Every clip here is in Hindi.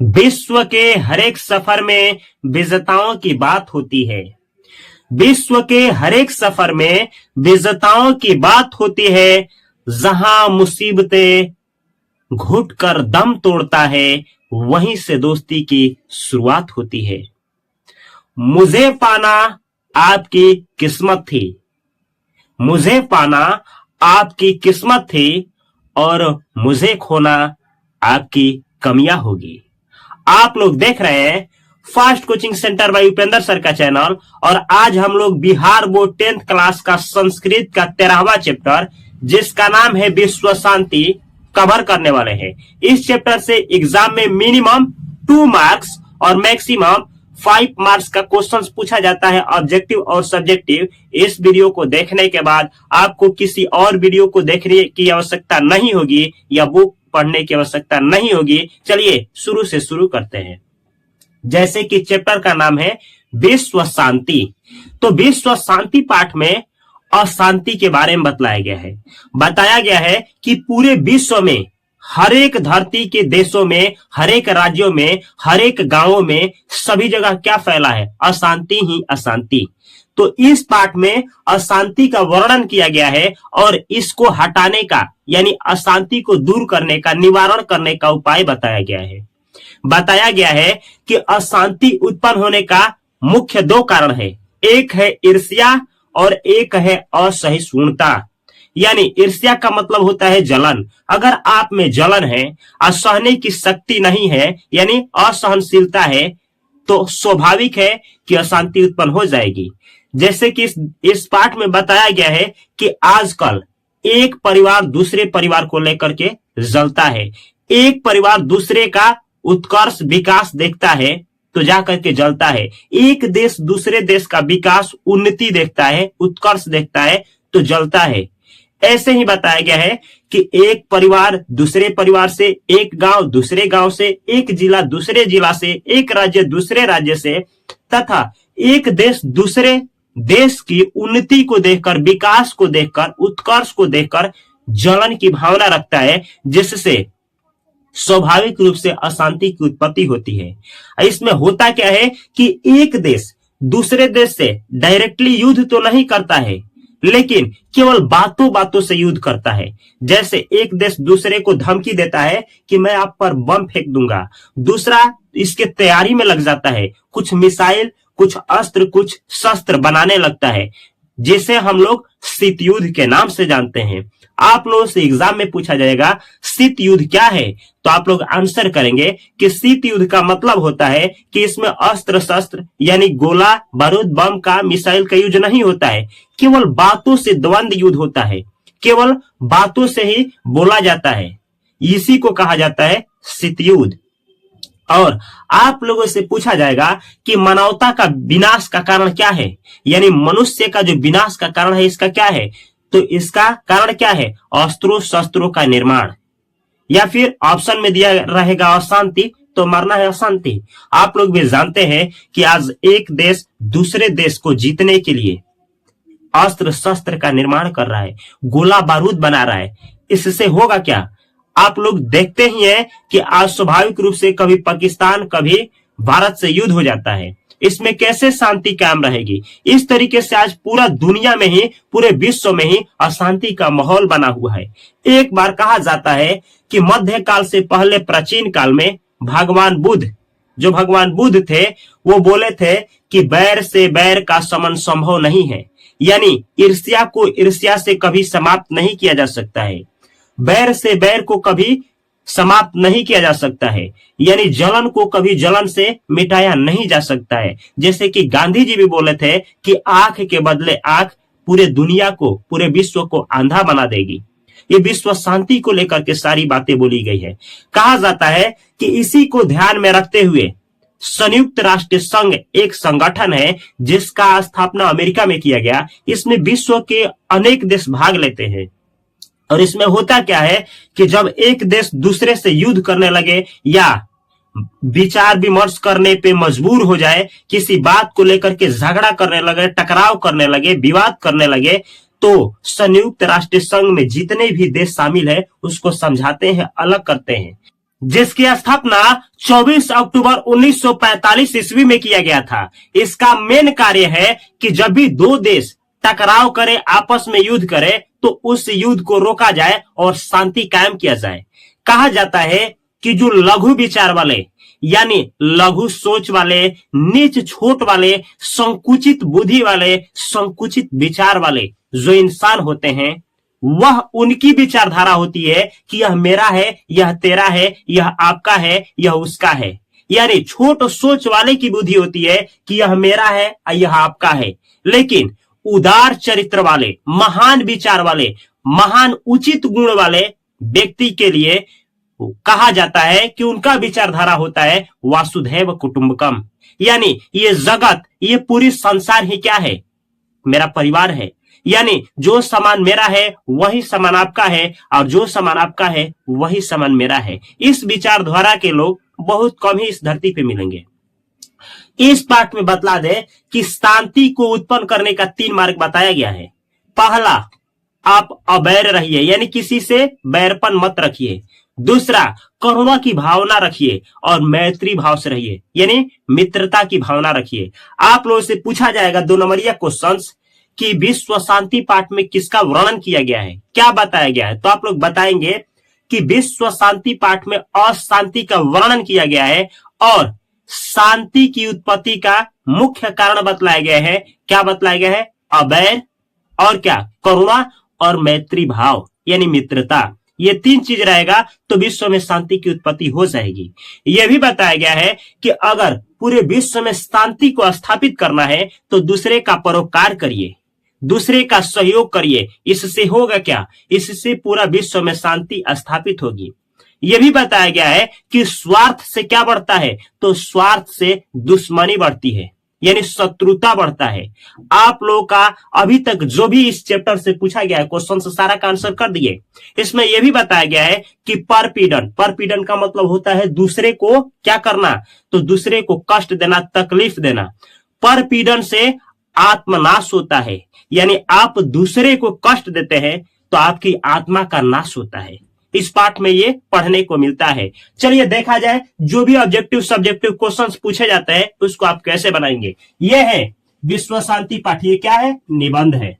विश्व के हर एक सफर में विजेताओं की बात होती है। विश्व के हर एक सफर में विजेताओं की बात होती है। जहां मुसीबतें घुट कर दम तोड़ता है, वहीं से दोस्ती की शुरुआत होती है। मुझे पाना आपकी किस्मत थी। मुझे पाना आपकी किस्मत थी और मुझे खोना आपकी कमियां होगी। आप लोग देख रहे हैं fast coaching centre by Upendra sir का चैनल, और आज हम लोग बिहार बोर्ड 10th क्लास का संस्कृत का 13वां चैप्टर, जिसका नाम है विश्व शांति, कवर करने वाले हैं। इस चैप्टर से एग्जाम में मिनिमम 2 मार्क्स और मैक्सिमम 5 मार्क्स का क्वेश्चन पूछा जाता है, ऑब्जेक्टिव और सब्जेक्टिव। इस वीडियो को देखने के बाद आपको किसी और वीडियो को देखने की आवश्यकता नहीं होगी या बुक पढ़ने की आवश्यकता नहीं होगी। चलिए शुरू से शुरू करते हैं। जैसे कि चैप्टर का नाम है विश्व शांति, तो विश्व शांति पाठ में अशांति के बारे में बतलाया गया है। बताया गया है कि पूरे विश्व में हर एक धरती के देशों में, हर एक राज्यों में, हर एक गांवों में, सभी जगह क्या फैला है? अशांति ही अशांति। तो इस पाठ में अशांति का वर्णन किया गया है और इसको हटाने का, यानी अशांति को दूर करने का, निवारण करने का उपाय बताया गया है। बताया गया है कि अशांति उत्पन्न होने का मुख्य 2 कारण है। एक है ईर्ष्या और एक है असहिष्णुता। यानी ईर्ष्या का मतलब होता है जलन। अगर आप में जलन है, असहने की शक्ति नहीं है, यानी असहनशीलता है, तो स्वाभाविक है कि अशांति उत्पन्न हो जाएगी। जैसे कि इस पाठ में बताया गया है कि आजकल एक परिवार दूसरे परिवार को लेकर के जलता है। एक परिवार दूसरे का उत्कर्ष विकास देखता है तो जाकर के जलता है। एक देश दूसरे देश का विकास उन्नति देखता है, उत्कर्ष देखता है तो जलता है। ऐसे ही बताया गया है कि एक परिवार दूसरे परिवार से, एक गांव दूसरे गांव से, एक जिला दूसरे जिला से, एक राज्य दूसरे राज्य से, तथा एक देश दूसरे देश की उन्नति को देखकर, विकास को देखकर, उत्कर्ष को देखकर जलन की भावना रखता है, जिससे स्वाभाविक रूप से अशांति की उत्पत्ति होती है। इसमें होता क्या है कि एक देश दूसरे देश से डायरेक्टली युद्ध तो नहीं करता है, लेकिन केवल बातों बातों से युद्ध करता है। जैसे एक देश दूसरे को धमकी देता है कि मैं आप पर बम फेंक दूंगा, दूसरा इसके तैयारी में लग जाता है, कुछ मिसाइल, कुछ अस्त्र, कुछ शस्त्र बनाने लगता है, जिसे हम लोग शीत युद्ध के नाम से जानते हैं। आप लोगों से एग्जाम में पूछा जाएगा शीत युद्ध क्या है, तो आप लोग आंसर करेंगे कि शीत युद्ध का मतलब होता है कि इसमें अस्त्र शस्त्र यानी गोला बारूद, बम का, मिसाइल का यूज नहीं होता है, केवल बातों से द्वंद्व युद्ध होता है, केवल बातों से ही बोला जाता है। इसी को कहा जाता है शीत युद्ध। और आप लोगों से पूछा जाएगा कि मानवता का विनाश का कारण क्या है, यानी मनुष्य का जो विनाश का कारण है इसका क्या है, तो इसका कारण क्या है? अस्त्रों शस्त्रों का निर्माण। या फिर ऑप्शन में दिया रहेगा अशांति, तो मरना है अशांति। आप लोग भी जानते हैं कि आज एक देश दूसरे देश को जीतने के लिए अस्त्र शस्त्र का निर्माण कर रहा है, गोला बारूद बना रहा है। इससे होगा क्या? आप लोग देखते ही हैं कि आज स्वाभाविक रूप से कभी पाकिस्तान, कभी भारत से युद्ध हो जाता है। इसमें कैसे शांति कायम रहेगी? इस तरीके से आज पूरा दुनिया में ही, पूरे विश्व में ही अशांति का माहौल बना हुआ है। एक बार कहा जाता है कि मध्यकाल से पहले प्राचीन काल में भगवान बुद्ध, जो भगवान बुद्ध थे, वो बोले थे कि बैर से बैर का शमन संभव नहीं है, यानी ईर्ष्या को ईर्ष्या से कभी समाप्त नहीं किया जा सकता है, बैर से बैर को कभी समाप्त नहीं किया जा सकता है, यानी जलन को कभी जलन से मिटाया नहीं जा सकता है। जैसे कि गांधी जी भी बोले थे कि आंख के बदले आंख पूरे दुनिया को, पूरे विश्व को अंधा बना देगी। ये विश्व शांति को लेकर के सारी बातें बोली गई है। कहा जाता है कि इसी को ध्यान में रखते हुए संयुक्त राष्ट्र संघ एक संगठन है जिसका स्थापना अमेरिका में किया गया। इसमें विश्व के अनेक देश भाग लेते हैं। और इसमें होता क्या है कि जब एक देश दूसरे से युद्ध करने लगे या विचार विमर्श करने पे मजबूर हो जाए, किसी बात को लेकर के झगड़ा करने लगे, टकराव करने लगे, विवाद करने लगे, तो संयुक्त राष्ट्र संघ में जितने भी देश शामिल है उसको समझाते हैं, अलग करते हैं। जिसकी स्थापना 24 अक्टूबर 1945 ईस्वी में किया गया था। इसका मेन कार्य है कि जब भी दो देश टकराव करे, आपस में युद्ध करे, तो उस युद्ध को रोका जाए और शांति कायम किया जाए। कहा जाता है कि जो लघु विचार वाले, यानी लघु सोच वाले, नीच छोट वाले, संकुचित बुद्धि वाले, संकुचित विचार वाले जो इंसान होते हैं, वह उनकी विचारधारा होती है कि यह मेरा है, यह तेरा है, यह आपका है, यह उसका है। यानी छोट सोच वाले की बुद्धि होती है कि यह मेरा है, यह आपका है। लेकिन उदार चरित्र वाले, महान विचार वाले, महान उचित गुण वाले व्यक्ति के लिए कहा जाता है कि उनका विचारधारा होता है वासुधैव कुटुंबकम, यानी ये जगत, ये पूरी संसार ही क्या है, मेरा परिवार है। यानी जो सामान मेरा है वही सामान आपका है, और जो सामान आपका है वही सामान मेरा है। इस विचारधारा के लोग बहुत कम ही इस धरती पे मिलेंगे। इस पाठ में बतला दे कि शांति को उत्पन्न करने का 3 मार्ग बताया गया है। पहला, आप अबैर रहिए, यानी किसी से बैरपन मत रखिए। दूसरा, करुणा की भावना रखिए और मैत्री भाव से रहिए, यानी मित्रता की भावना रखिए। आप लोगों से पूछा जाएगा 2 नंबरिया क्वेश्चंस कि विश्व शांति पाठ में किसका वर्णन किया गया है, क्या बताया गया है, तो आप लोग बताएंगे कि विश्व शांति पाठ में अशांति का वर्णन किया गया है और शांति की उत्पत्ति का मुख्य कारण बतलाया गया है। क्या बतलाया गया है? अबैर और क्या, करुणा और मैत्री भाव, यानी मित्रता। ये 3 चीज रहेगा तो विश्व में शांति की उत्पत्ति हो जाएगी। यह भी बताया गया है कि अगर पूरे विश्व में शांति को स्थापित करना है तो दूसरे का परोपकार करिए, दूसरे का सहयोग करिए। इससे होगा क्या? इससे पूरा विश्व में शांति स्थापित होगी। यह भी बताया गया है कि स्वार्थ से क्या बढ़ता है, तो स्वार्थ से दुश्मनी बढ़ती है, यानी शत्रुता बढ़ता है। आप लोगों का अभी तक जो भी इस चैप्टर से पूछा गया है क्वेश्चन से सारा का आंसर कर दिए। इसमें यह भी बताया गया है कि परपीड़न, परपीड़न का मतलब होता है दूसरे को क्या करना, तो दूसरे को कष्ट देना, तकलीफ देना। परपीड़न से आत्मनाश होता है, यानी आप दूसरे को कष्ट देते हैं तो आपकी आत्मा का नाश होता है। इस पाठ में ये पढ़ने को मिलता है। चलिए देखा जाए जो भी ऑब्जेक्टिव सब्जेक्टिव क्वेश्चंस पूछे जाते हैं उसको आप कैसे बनाएंगे। ये है विश्व शांति पाठ। ये क्या है? निबंध है।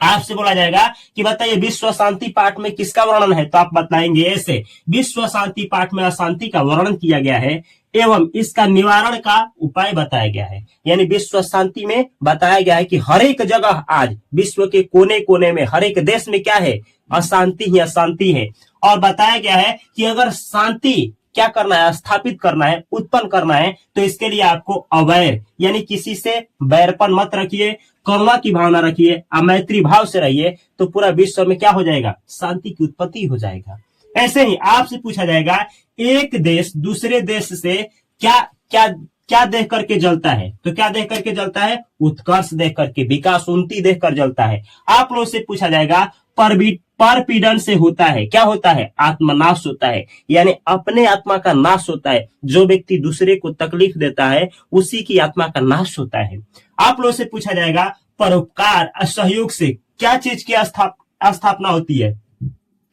आपसे बोला जाएगा कि बताइए विश्व शांति पाठ में किसका वर्णन है, तो आप बताएंगे ऐसे, विश्व शांति पाठ में अशांति का वर्णन किया गया है एवं इसका निवारण का उपाय बताया गया है। यानी विश्व शांति में बताया गया है कि हर एक जगह आज विश्व के कोने कोने में, हर एक देश में क्या है? अशांति ही अशांति है। और बताया गया है कि अगर शांति क्या करना है, स्थापित करना है, उत्पन्न करना है, तो इसके लिए आपको अवैर, यानी किसी से बैरपन मत रखिए, करुणा की भावना रखिए, मैत्री भाव से रहिए, तो पूरा विश्व में क्या हो जाएगा? शांति की उत्पत्ति हो जाएगा। ऐसे ही आपसे पूछा जाएगा एक देश दूसरे देश से क्या क्या क्या देख करके जलता है, तो क्या देख करके जलता है? उत्कर्ष देख करके, विकास, उन्नति देख कर जलता है। आप लोगों से पूछा जाएगा परपीड़न से होता है, क्या होता है? आत्मनाश होता है, यानी अपने आत्मा का नाश होता है। जो व्यक्ति दूसरे को तकलीफ देता है उसी की आत्मा का नाश होता है। आप लोगों से पूछा जाएगा परोपकार सहयोग से क्या चीज की स्थापना होती है,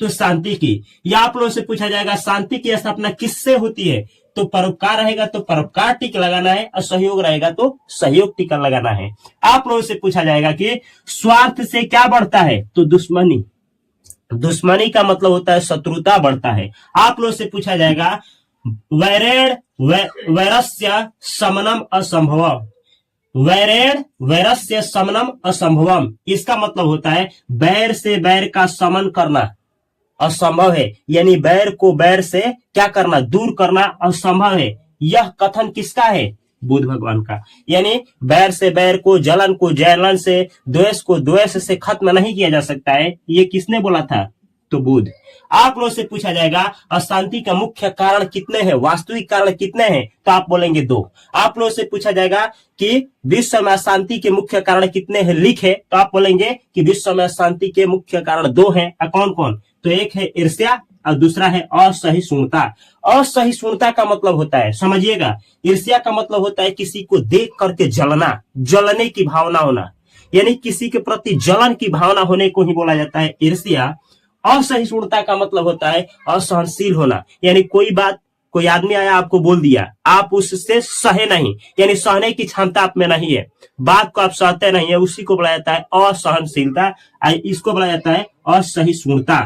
तो शांति की। या आप लोगों से पूछा जाएगा शांति की स्थापना किससे होती है, तो परोपकार रहेगा तो परोपकार टीका लगाना है, और सहयोग रहेगा तो सहयोग टीका लगाना है। आप लोगों से पूछा जाएगा कि स्वार्थ से क्या बढ़ता है, तो दुश्मनी। दुश्मनी का मतलब होता है शत्रुता बढ़ता है। आप लोगों से पूछा जाएगा वैरेण वैरस्य समनम असंभवम, वैरेण वैरस्य समनम असंभवम, इसका मतलब होता है बैर से बैर का समन करना असंभव है, यानी बैर को बैर से क्या करना? दूर करना असंभव है। यह कथन किसका है? बुद्ध भगवान का। यानी बैर से बैर को, जलन को जलन से, द्वेष को द्वेष से खत्म नहीं किया जा सकता है। ये किसने बोला था? तो बुद्ध। आप लोगों से पूछा जाएगा अशांति का मुख्य कारण कितने हैं, वास्तविक कारण कितने हैं, तो आप बोलेंगे 2। आप लोगों से पूछा जाएगा कि विश्व में अशांति के मुख्य कारण कितने हैं, लिखे, तो आप बोलेंगे कि विश्व में अशांति के मुख्य कारण 2 हैं। कौन कौन? तो एक है ईर्ष्या और दूसरा है असहिष्णुता। असहिष्णुता का मतलब होता है, समझिएगा, ईर्ष्या का मतलब होता है किसी को देख करके जलना, जलने की भावना होना, यानी किसी के प्रति जलन की भावना होने को ही बोला जाता है ईर्ष्या। असहिष्णुता का मतलब होता है असहनशील होना, यानी कोई आदमी आया आपको बोल दिया, आप उससे सहे नहीं, यानी सहने की क्षमता आप में नहीं है, बात को आप सहते नहीं है, उसी को बोला जाता है असहनशीलता, इसको बोला जाता है असहिष्णुता।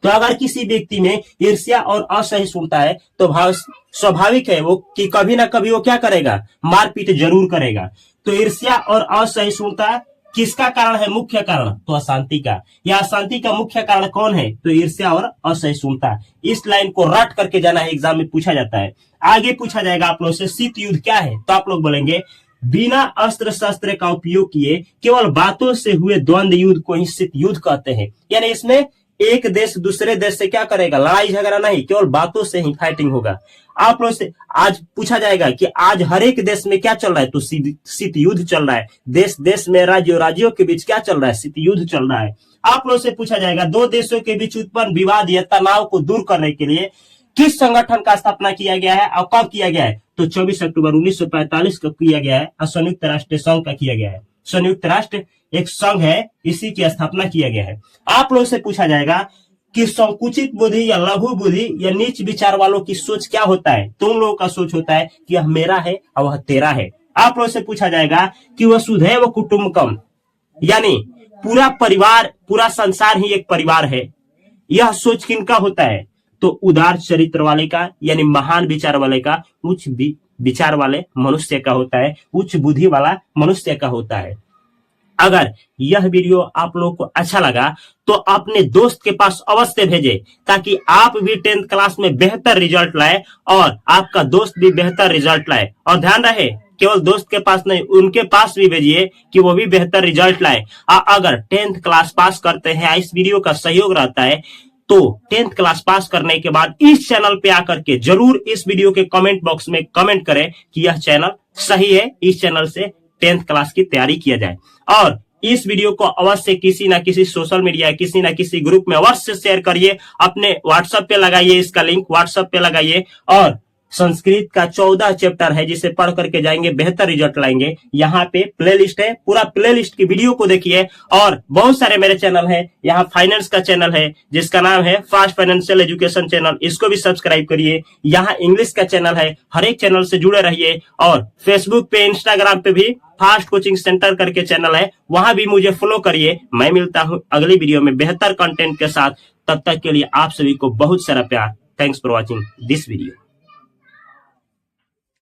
तो अगर किसी व्यक्ति में ईर्ष्या और असहिष्णुता है तो भाव स्वाभाविक है वो कि कभी ना कभी वो क्या करेगा, मारपीट जरूर करेगा। तो ईर्ष्या और असहिष्णुता किसका कारण है, मुख्य कारण, तो अशांति का। या अशांति का मुख्य कारण कौन है, तो ईर्ष्या और असहिष्णुता। इस लाइन को रट करके जाना है, एग्जाम में पूछा जाता है। आगे पूछा जाएगा आप लोग से शीत युद्ध क्या है, तो आप लोग बोलेंगे बिना अस्त्र शस्त्र का उपयोग किए केवल बातों से हुए द्वंद्व युद्ध को ही शीत युद्ध कहते हैं। यानी इसमें एक देश दूसरे देश से क्या करेगा, लड़ाई झगड़ा नहीं, केवल बातों से ही फाइटिंग होगा। आप लोग से आज पूछा जाएगा कि आज हर एक देश में क्या चल रहा है, तो शीत युद्ध चल रहा है। देश देश में राज्यों के बीच क्या चल रहा है, शीत युद्ध चल रहा है। आप लोग से पूछा जाएगा दो देशों के बीच उत्पन्न विवाद या तनाव को दूर करने के लिए किस संगठन का स्थापना किया गया है और कब किया गया है, तो 24 अक्टूबर 1945 को किया गया है और संयुक्त राष्ट्र संघ का किया गया है। संयुक्त राष्ट्र एक संघ है, इसी की स्थापना किया गया है। आप लोगों से पूछा जाएगा कि संकुचित बुद्धि या लघु बुद्धि या नीच विचार वालों की सोच क्या होता है, तो उन लोगों का सोच होता है कि यह मेरा है और वह तेरा है। आप लोगों से पूछा जाएगा कि वसुधैव कुटुंबकम, यानी पूरा परिवार, पूरा संसार ही एक परिवार है, यह सोच किनका होता है, तो उदार चरित्र वाले का, यानी महान विचार वाले का, उच्च विचार वाले मनुष्य का होता है, उच्च बुद्धि वाला मनुष्य का होता है। अगर यह वीडियो आप लोगों को अच्छा लगा तो अपने दोस्त के पास अवश्य भेजें, ताकि आप भी 10th क्लास में बेहतर रिजल्ट लाए और आपका दोस्त भी बेहतर रिजल्ट लाए। और ध्यान रहे, केवल दोस्त के पास नहीं, उनके पास भी भेजिए कि वो भी बेहतर रिजल्ट लाए। अगर 10th क्लास पास करते हैं, इस वीडियो का सहयोग रहता है, तो 10th क्लास पास करने के बाद इस चैनल पे आकर के जरूर इस वीडियो के कमेंट बॉक्स में कमेंट करें कि यह चैनल सही है, इस चैनल से 10th क्लास की तैयारी किया जाए। और इस वीडियो को अवश्य किसी ना किसी सोशल मीडिया, किसी ना किसी ग्रुप में अवश्य शेयर करिए, अपने व्हाट्सएप पे लगाइए, इसका लिंक व्हाट्सएप पे लगाइए। और संस्कृत का 14 चैप्टर है जिसे पढ़ करके जाएंगे, बेहतर रिजल्ट लाएंगे। यहाँ पे प्लेलिस्ट है, पूरा प्लेलिस्ट की वीडियो को देखिए। और बहुत सारे मेरे चैनल है, यहाँ फाइनेंस का चैनल है जिसका नाम है फास्ट फाइनेंशियल एजुकेशन चैनल, इसको भी सब्सक्राइब करिए। यहाँ इंग्लिश का चैनल है, हर एक चैनल से जुड़े रहिए। और फेसबुक पे, इंस्टाग्राम पे भी फास्ट कोचिंग सेंटर करके चैनल है, वहां भी मुझे फॉलो करिए। मैं मिलता हूं अगली वीडियो में बेहतर कंटेंट के साथ, तब तक के लिए आप सभी को बहुत सारा प्यार। Thanks for watching this video.